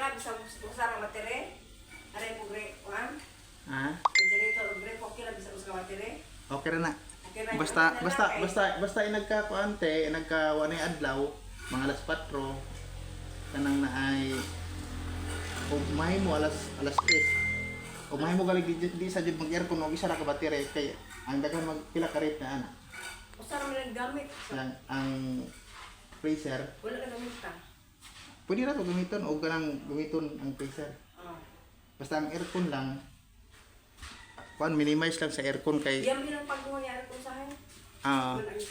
na bisa usara materi. Aray mo gre, kuan. Ha? Generator gre okay na bisa usara materi. Okay ra na. Okay na. Basta inagka-kuante, nagka-wanay adlaw, mga alas 4, kanang naay ugmay mo alas 3. Ugmay mo galig di sa jud mag-aircon og isa ra ka battery kay ang daghan magpila ka rate na ana. Usara man ang gamit. Ang freezer, Wala na gamit ta. pwede ra to gamiton o ganang gamiton ang freezer. Basta ang aircon lang, kuan minimize lang sa aircon kay Diyan bilang pagkuha niya kung sa akin.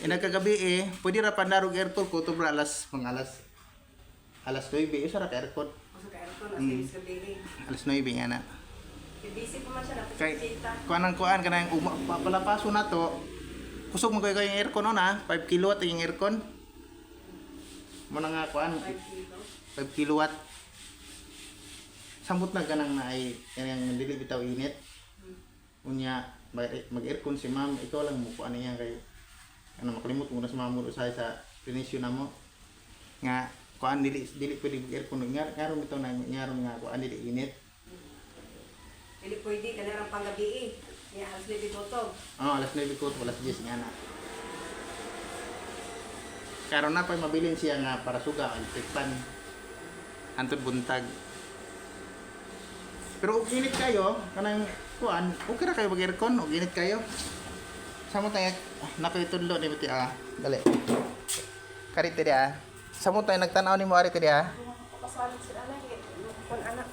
inagkagabi pwede ra pandarog aircon ko to bra mga alas 9 isa ra ka aircon. Kasi ka aircon as is ka bili. Alas 9 nga na. Busy pa man siya na Kay pagkita. kuan kanang palapaso na to. Kusog mo kayo yung aircon no na, 5 kilowatt yung aircon. Mo na nga kuan 5 kilos. 5 kilowatt. Sambot na ganang na ay kanang dili bitaw init. Unya mag-aircon si ma'am, ikaw lang mo kuan niya kay ano makalimot mo na sa mamo sa finisyo na mo. Nga kuan dili pwede mag-aircon ngaron bitaw na ngaron nga kuan dili init. Dili pwede ka na lang panggabi Niya alas 9 tutog. Alas 9 ko, alas 10 nga na. Karon na pa mabilin siya nga para suga electric fan. Antod buntag. Pero og init kayo, kanang kuan, okay ra kayo mag-aircon, og init kayo. Samo tayo nakoy tudlo ni biti dali. Kari ti dia. Samo tayo nagtanaw ni mo ari ti dia. Pasalit sila na kun anak.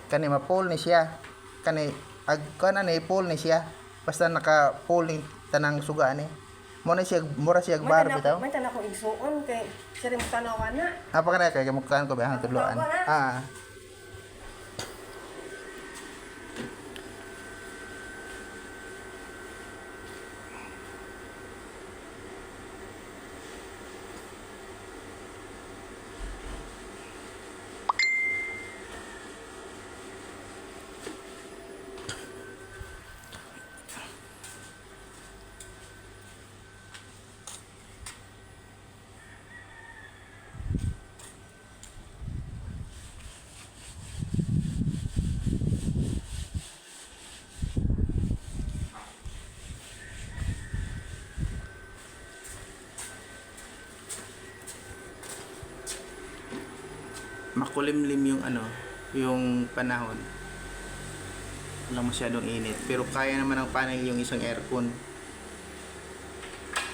Kani ma-pull ni siya. Kani kuan ani pull ni siya. Basta naka-pull ni tanang suga ni. Mo na siya mura siya bar bitaw. May tanan ko igsuon kay siri mo tanaw ana. Apa ka na kay kamukhaan ko ba tudloan? Makulimlim yung yung panahon. Wala masyadong init. Pero kaya naman ng panel yung isang aircon.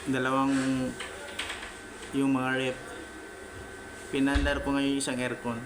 Dalawang yung mga rep. Pinandar ko ngayon yung isang aircon.